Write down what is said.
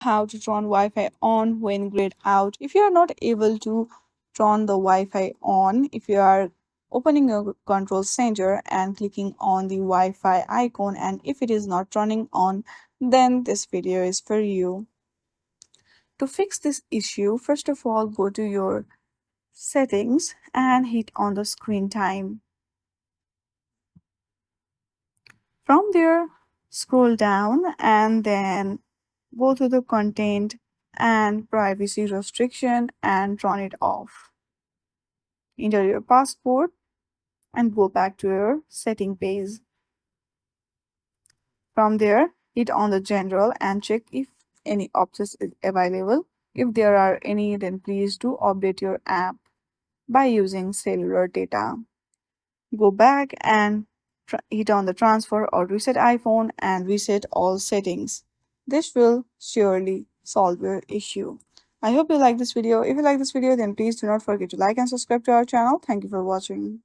How to turn Wi-Fi on when grayed out. If you are not able to turn the Wi-Fi on, if you are opening your control center and clicking on the Wi-Fi icon, and if it is not turning on, then this video is for you. To fix this issue, first of all, go to your settings and hit on the screen time. From there, scroll down and then go to the content and privacy restriction and turn it off. Enter your password and go back to your setting page. From there, hit on the general and check if any options is available. If there are any, then please do update your app by using cellular data. Go back and hit on the transfer or reset iPhone and reset all settings. This will surely solve your issue. I hope you like this video. If you like this video, then please do not forget to like and subscribe to our channel. Thank you for watching.